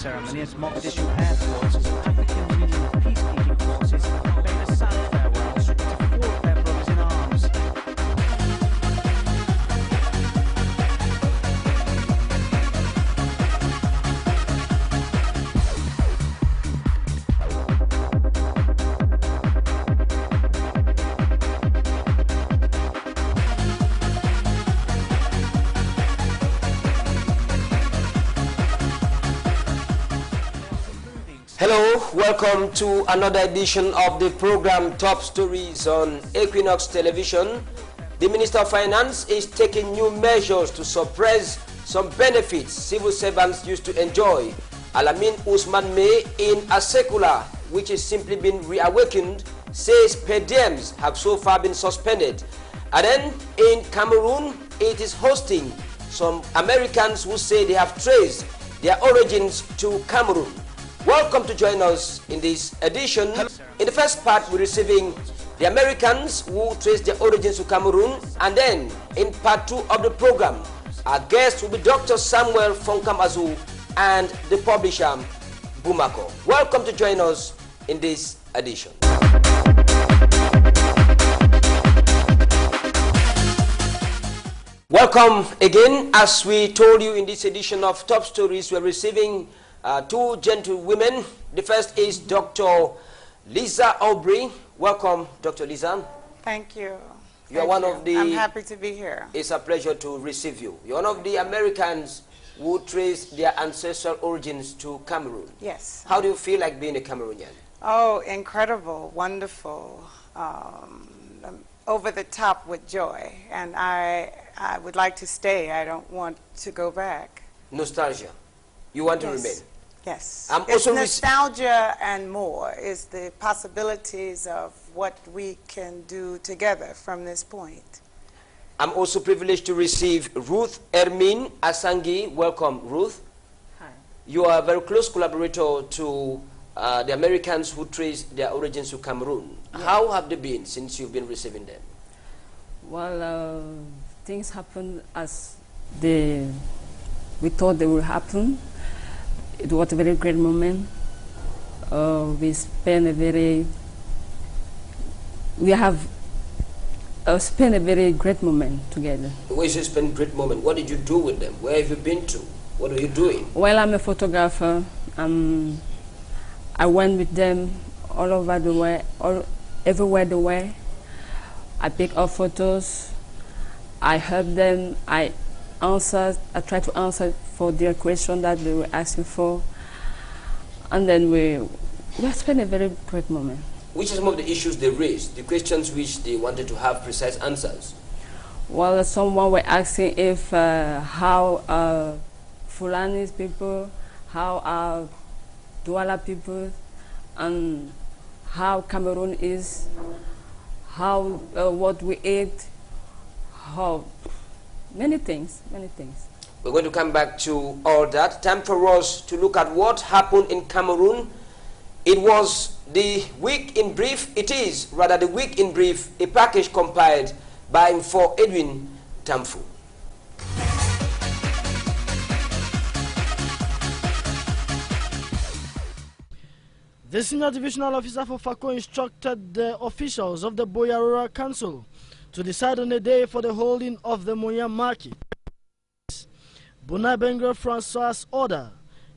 ceremony as Mogadishu Airport, African Union peacekeeping forces bade a sad farewell to four of their brothers in arms. Hello, welcome to another edition of the program Top Stories on Equinox Television. The Minister of Finance is taking new measures to suppress some benefits civil servants used to enjoy. Alamin Usman May, in a circular which has simply been reawakened, says per diems have so far been suspended. And then in Cameroon, it is hosting some Americans who say they have traced their origins to Cameroon. Welcome to join us in this edition. In the first part, we're receiving the Americans who trace their origins to Cameroon, and then in part 2 of the program, our guest will be Dr. Samuel Fonkamazu and the publisher Bumako. Welcome to join us in this edition. Welcome again. As we told you in this edition of Top Stories, we're receiving two gentlewomen. The first is Dr. Lisa Aubrey. Welcome, Dr. Lisa. Thank you. You are one of the... I'm happy to be here. It's a pleasure to receive you. You're one of the Americans who trace their ancestral origins to Cameroon. Yes. How do you feel like being a Cameroonian? Oh, incredible, wonderful, over the top with joy. And I would like to stay. I don't want to go back. Nostalgia. You want to remain? Yes. It's nostalgia and more is the possibilities of what we can do together from this point. I'm also privileged to receive Ruth Ermine Asangi. Welcome, Ruth. Hi. You are a very close collaborator to the Americans who trace their origins to Cameroon. Yeah. How have they been since you've been receiving them? Well, things happen as we thought they would happen. It was a very great moment. We spent a very great moment together. Where you spend a great moment? What did you do with them? Where have you been to? What are you doing? Well, I'm a photographer. I went with them all over the way, everywhere they were. I picked up photos. I helped them. I tried to answer for their question that they were asking for. And then we spent a very great moment. Which are some of the issues they raised, the questions which they wanted to have precise answers? Well, someone were asking if how Fulani people, how Douala people, and how Cameroon is, how what we eat, how many things. We're going to come back to all that. Time for us to look at what happened in Cameroon. It was the week in brief. It is rather the week in brief, a package compiled by Info Edwin Tamfu. The senior divisional officer for FACO instructed the officials of the Boya Rural Council to decide on a day for the holding of the Moya market. Bonabenga Francois' order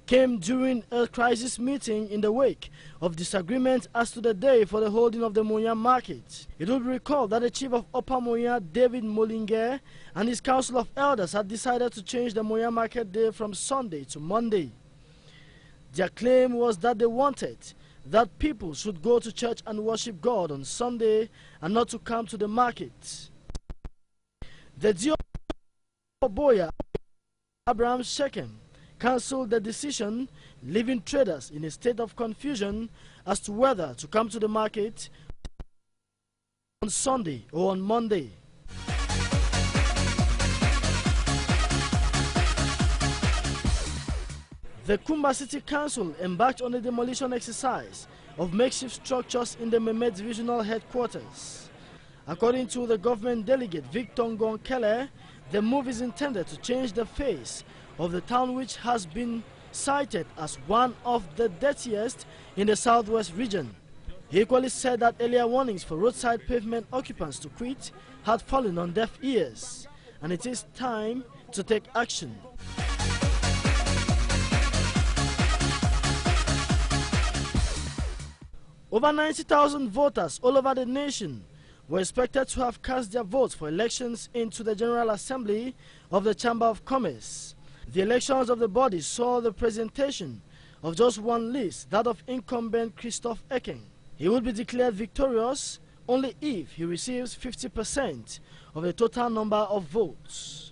came during a crisis meeting in the wake of disagreement as to the day for the holding of the Moya market. It will be recalled that the chief of Upper Moya, David Mollinger, and his council of elders had decided to change the Moya market day from Sunday to Monday. Their claim was that they wanted that people should go to church and worship God on Sunday and not to come to the market. The Dio Boya, Abraham Shechem, cancelled the decision, leaving traders in a state of confusion as to whether to come to the market on Sunday or on Monday. The Kumba City Council embarked on a demolition exercise of makeshift structures in the Mehmet Divisional Headquarters. According to the government delegate Victor Ngon Keller, the move is intended to change the face of the town, which has been cited as one of the dirtiest in the southwest region. He equally said that earlier warnings for roadside pavement occupants to quit had fallen on deaf ears, and it is time to take action. Over 90,000 voters all over the nation were expected to have cast their votes for elections into the General Assembly of the Chamber of Commerce. The elections of the body saw the presentation of just one list, that of incumbent Christophe Ekeng. He will be declared victorious only if he receives 50% of the total number of votes.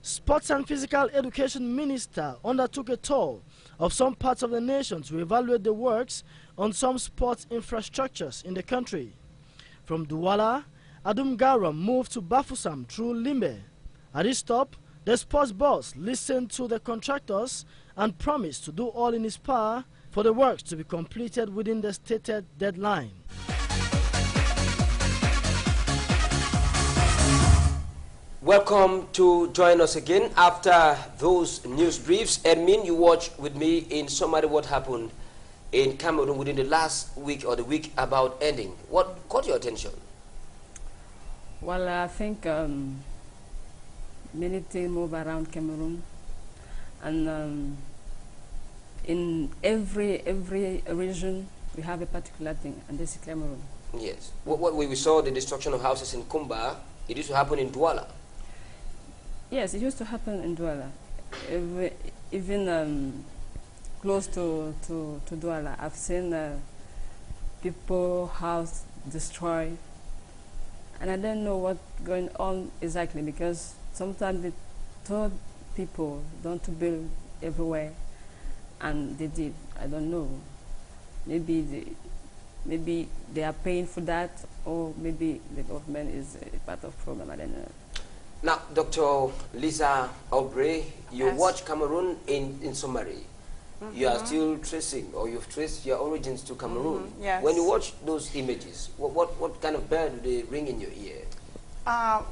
Sports and Physical Education Minister undertook a tour of some parts of the nation to evaluate the works on some sports infrastructures in the country. From Douala, Adumgara moved to Bafoussam through Limbe. At this stop, the sports boss listened to the contractors and promised to do all in his power for the works to be completed within the stated deadline. Welcome to join us again after those news briefs. Edmin, you watched with me in summary what happened in Cameroon within the last week or the week about ending. What caught your attention? Well, I think many things move around Cameroon, and in every region we have a particular thing, and this is Cameroon. Yes. What we saw, the destruction of houses in Kumba, it used to happen in Douala. Yes, it used to happen in Douala. Even close to Douala, I've seen people house destroyed, and I don't know what's going on exactly, because sometimes they told people don't to build everywhere, and they did. I don't know. Maybe they are paying for that, or maybe the government is a part of the problem. I don't know. Now, Dr. Lisa Aubrey, you Yes. watch Cameroon in summary. You are still tracing, or you've traced your origins to Cameroon. Yes. When you watch those images, what kind of bell do they ring in your ear?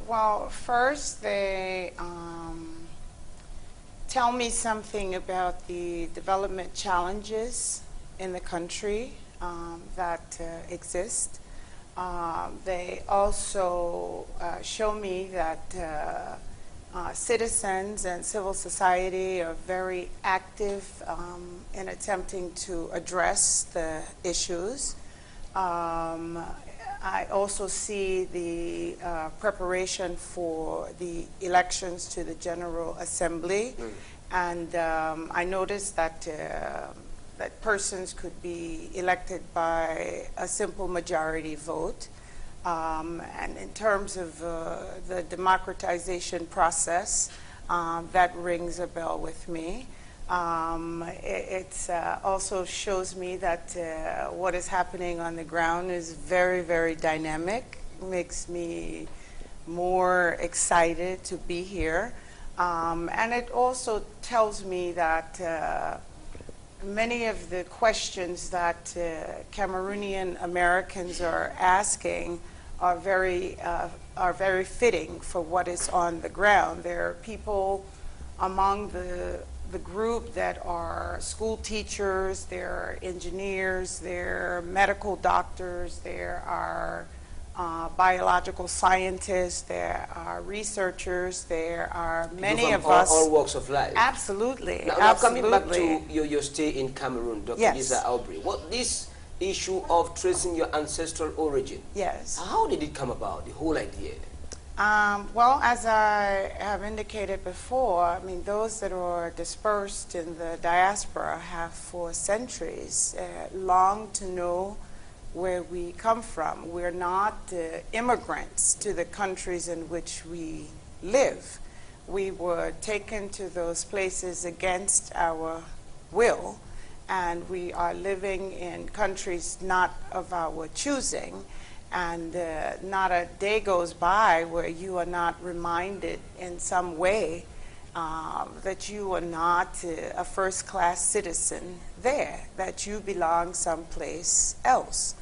Well, first they tell me something about the development challenges in the country that exist. They also show me that citizens and civil society are very active in attempting to address the issues. I also see the preparation for the elections to the General Assembly, and I noticed that that persons could be elected by a simple majority vote. And in terms of the democratization process, that rings a bell with me. It also shows me that what is happening on the ground is very, very dynamic. Makes me more excited to be here. And it also tells me that many of the questions that Cameroonian Americans are asking are very fitting for what is on the ground. There are people among the group that are school teachers, there are engineers, there are medical doctors, there are biological scientists, there are researchers, there are many of us. All walks of life. Absolutely. Now coming back to your stay in Cameroon, Dr. Yes. Lisa Aubrey, this issue of tracing your ancestral origin, Yes. how did it come about, the whole idea? Well, as I have indicated before, I mean, those that are dispersed in the diaspora have for centuries longed to know where we come from. We're not immigrants to the countries in which we live. We were taken to those places against our will, and we are living in countries not of our choosing. And not a day goes by where you are not reminded in some way that you are not a first-class citizen there, that you belong someplace else.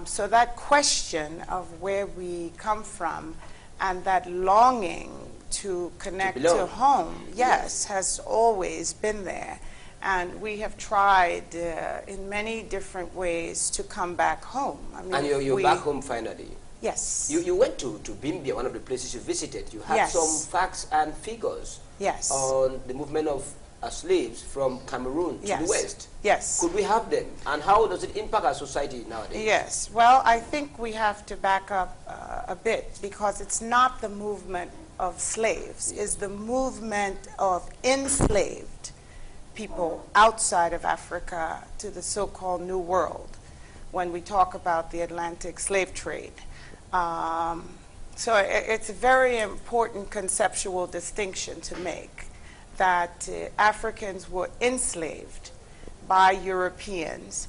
So that question of where we come from and that longing to connect to home, yes, has always been there. And we have tried in many different ways to come back home. I mean, and you're back home finally? Yes. You went to Bimbia, one of the places you visited. You had some facts and figures on the movement of slaves from Cameroon to the West. Yes. Could we have them? And how does it impact our society nowadays? Yes. Well, I think we have to back up a bit, because it's not the movement of slaves. It's the movement of enslaved people outside of Africa to the so-called New World, when we talk about the Atlantic slave trade. So it's a very important conceptual distinction to make, that Africans were enslaved by Europeans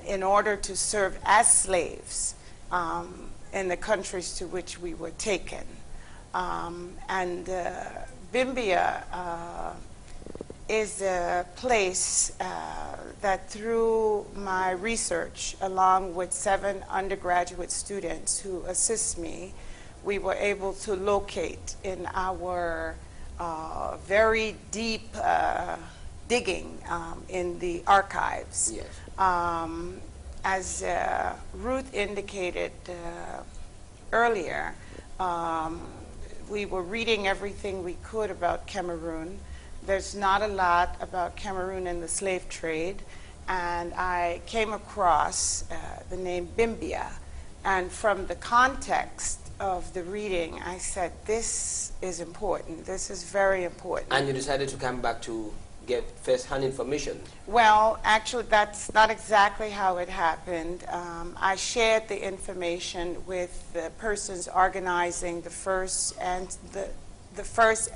in order to serve as slaves in the countries to which we were taken. And Bimbia is a place that, through my research, along with 7 undergraduate students who assist me, we were able to locate in our very deep digging in the archives. Yes. As Ruth indicated earlier, we were reading everything we could about Cameroon. There's not a lot about Cameroon and the slave trade, and I came across the name Bimbia, and from the context of the reading, I said, this is important, this is very important. And you decided to come back to get first-hand information? Well, actually, that's not exactly how it happened. I shared the information with the persons organizing the first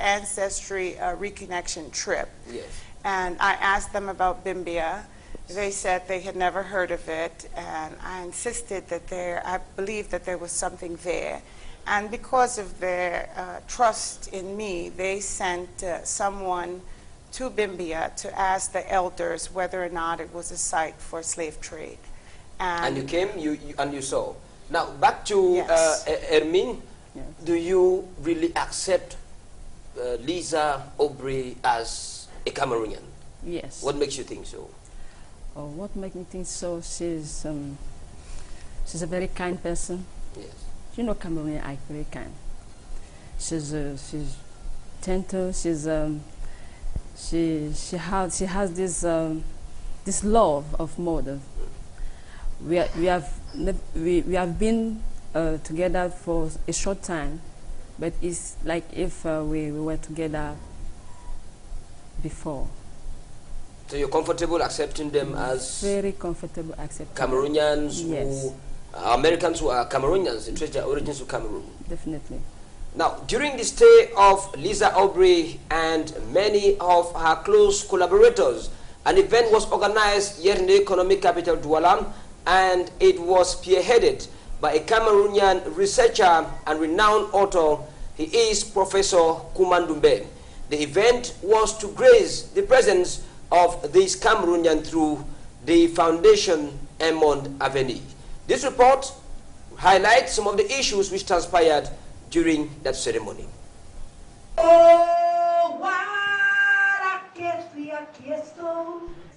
ancestry reconnection trip. Yes. And I asked them about Bimbia. They said they had never heard of it, and I insisted that I believed that there was something there. And because of their trust in me, they sent someone to Bimbia to ask the elders whether or not it was a site for slave trade. And you came, and you saw. Now, back to Hermine. Yes. Do you really accept Lisa Aubrey as a Cameroonian? Yes. What makes you think so? Oh, what makes me think so? She's a very kind person. Yes. You know, Cameroonians are very kind. She's gentle. She has this love of mother. We have been together for a short time, but it's like if we were together before. So you're comfortable accepting them as very comfortable accepting Cameroonians? Yes. Americans who are Cameroonians, they trace their origins to Cameroon. Definitely. Now, during the stay of Lisa Aubrey and many of her close collaborators, an event was organized here in the economic capital Douala, and it was spearheaded by a Cameroonian researcher and renowned author. He is Professor Kumandumbe. The event was to grace the presence of this Cameroonian through the Foundation Emond Avenue. This report highlights some of the issues which transpired during that ceremony.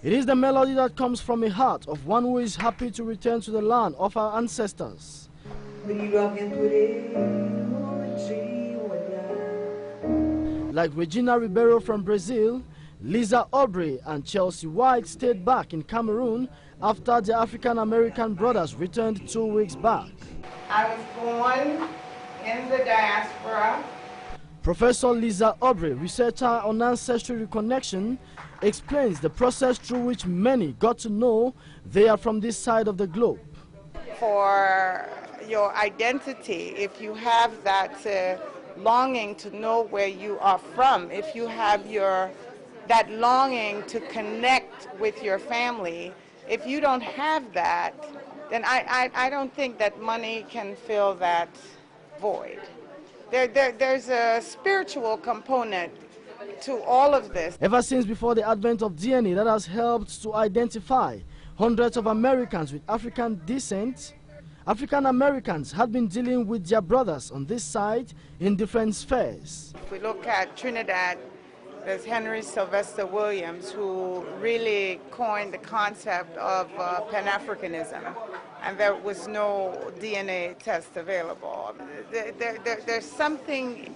It is the melody that comes from a heart of one who is happy to return to the land of our ancestors. Like Regina Ribeiro from Brazil, Lisa Aubrey and Chelsea White stayed back in Cameroon after the African-American brothers returned 2 weeks back. I was born in the diaspora. Professor Lisa Aubrey, researcher on ancestry reconnection, explains the process through which many got to know they are from this side of the globe. For your identity, if you have that longing to know where you are from, if you have that longing to connect with your family, if you don't have that, then I don't think that money can fill that void. There's a spiritual component to all of this. Ever since before the advent of DNA that has helped to identify hundreds of Americans with African descent, African Americans had been dealing with their brothers on this side in different spheres. If we look at Trinidad, there's Henry Sylvester Williams, who really coined the concept of Pan-Africanism, and there was no DNA test available. There's something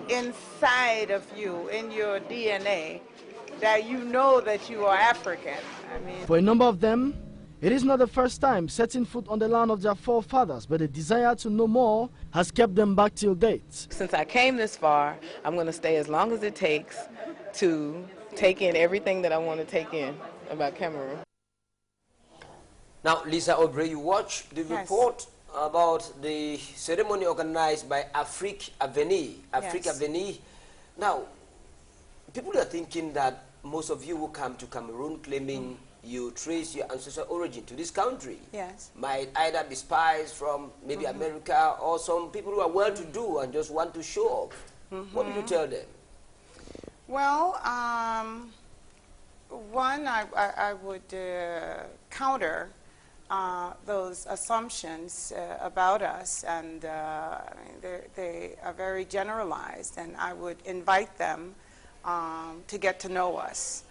inside of you, in your DNA, that you know that you are African. I mean, for a number of them, it is not the first time setting foot on the land of their forefathers, but the desire to know more has kept them back till date. Since I came this far, I'm going to stay as long as it takes to take in everything that I want to take in about Cameroon. Now, Lisa Aubrey, you watched the report about the ceremony organized by Afrique Avenue. Now, people are thinking that most of you who come to Cameroon claiming you trace your ancestral origin to this country might either be spies from maybe America, or some people who are well-to-do and just want to show off. What do you tell them? Well, one, I would counter those assumptions about us, and they are very generalized, and I would invite them to get to know us.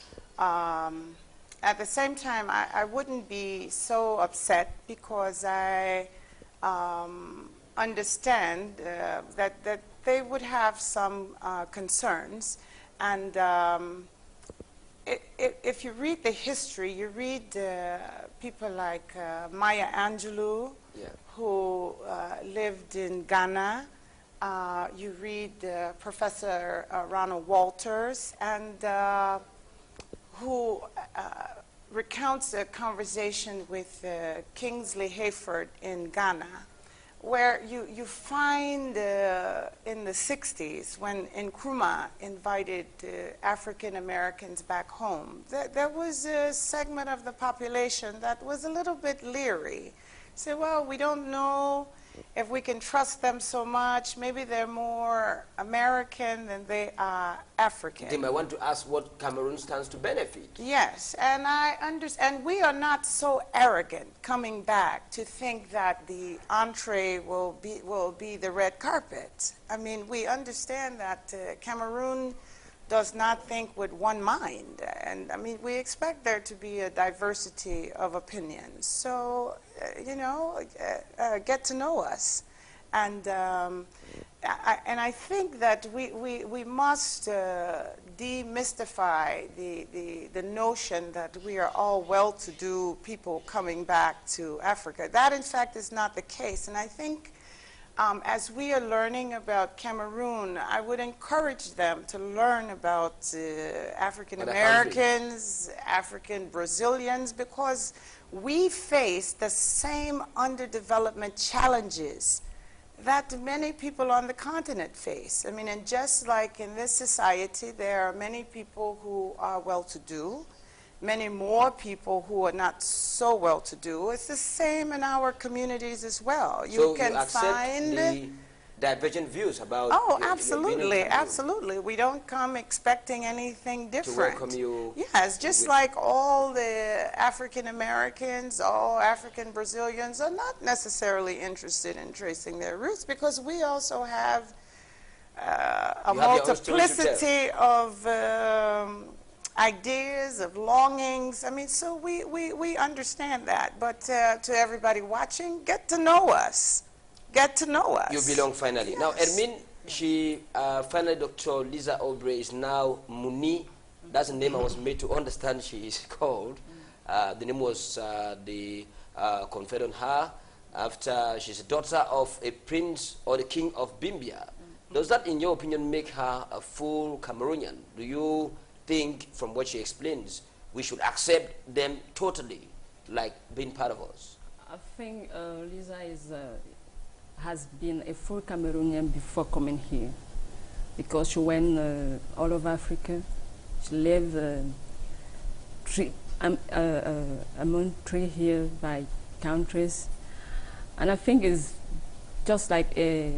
At the same time, I wouldn't be so upset, because I understand that they would have some concerns. And if you read the history, you read people like Maya Angelou, who lived in Ghana. You read Professor Ronald Walters, and who recounts a conversation with Kingsley Hayford in Ghana, where you find in the 60s, when Nkrumah invited African Americans back home, there was a segment of the population that was a little bit leery. Say, well, we don't know if we can trust them so much. Maybe they're more American than they are African. They might want to ask what Cameroon stands to benefit. Yes, and I understand. And we are not so arrogant coming back to think that the entree will be the red carpet. I mean, we understand that Cameroon does not think with one mind, and I mean, we expect there to be a diversity of opinions. So, you know, get to know us, and I think that we must demystify the notion that we are all well-to-do people coming back to Africa. That, in fact, is not the case, and I think. As we are learning about Cameroon, I would encourage them to learn about African Americans, African Brazilians, because we face the same underdevelopment challenges that many people on the continent face. I mean, and just like in this society, there are many people who are well-to-do, many more people who are not so well-to-do. It's the same in our communities as well. So you accept the divergent views about... Oh, absolutely, absolutely. We don't come expecting anything different. To welcome you. Yes, just like all the African Americans, all African Brazilians are not necessarily interested in tracing their roots, because we also have a multiplicity of ideas, of longings. I mean, so we understand that. But to everybody watching, get to know us. Get to know us. You belong finally. Yes. Now, Ermin, finally, Dr. Lisa Aubrey is now Muni. That's the name I was made to understand she is called. The name was conferred on her after she's a daughter of a prince or the king of Bimbia. Does that, in your opinion, make her a full Cameroonian? Do you think, from what she explains, we should accept them totally, like being part of us? I think Lisa has been a full Cameroonian before coming here, because she went all over Africa. She lived among 3 years by countries, and I think it's just like a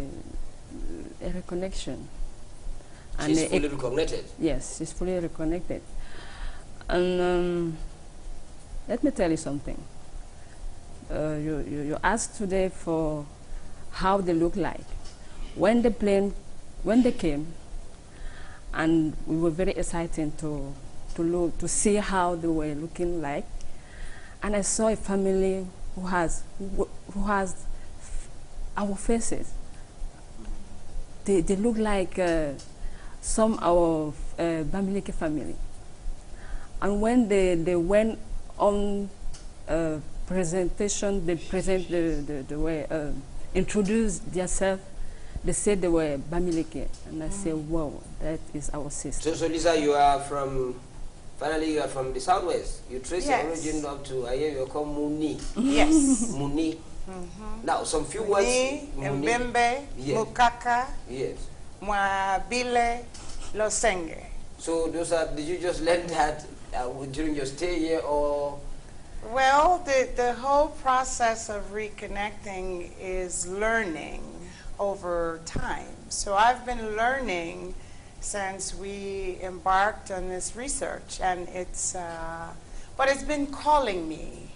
reconnection. She's fully reconnected? Yes, she's fully reconnected. And let me tell you something. you asked today for how they look like. When they came, and we were very excited to see how they were looking like, and I saw a family who has our faces. They look like some our Bamileke family. And when they went on presentation, they present the way introduced themselves. They said they were Bamileke, and I said, wow, that is our sister. So Lisa, you are from the southwest. You trace your origin up to, I hear you call Muni. Yes. Muni. Now, some few words. Muni, Mbembe, Mukaka, yes. Mwabile, Losenge. So those are, did you just learn that during your stay here, or? Well, the whole process of reconnecting is learning over time. So I've been learning since we embarked on this research, and but it's been calling me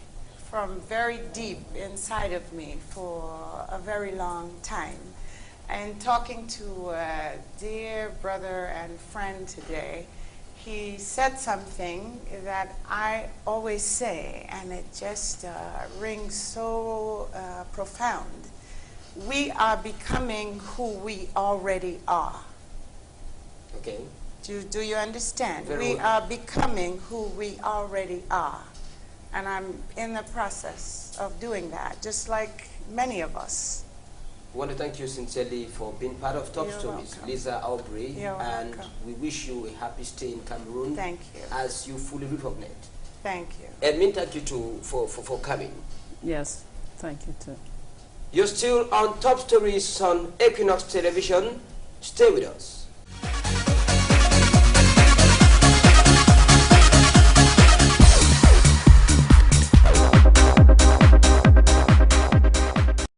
from very deep inside of me for a very long time. And talking to a dear brother and friend today, he said something that I always say, and it just rings so profound. We are becoming who we already are. Okay. Do you understand? Very we well. are becoming who we already are. And I'm in the process of doing that, just like many of us. I want to thank you sincerely for being part of Top You're Stories, welcome. Lisa Aubrey, You're and welcome. we wish you a happy stay in Cameroon. Thank you. As you fully recognize. Thank you. Edmund, thank you too for coming. Yes, thank you too. You're still on Top Stories on Equinox Television. Stay with us.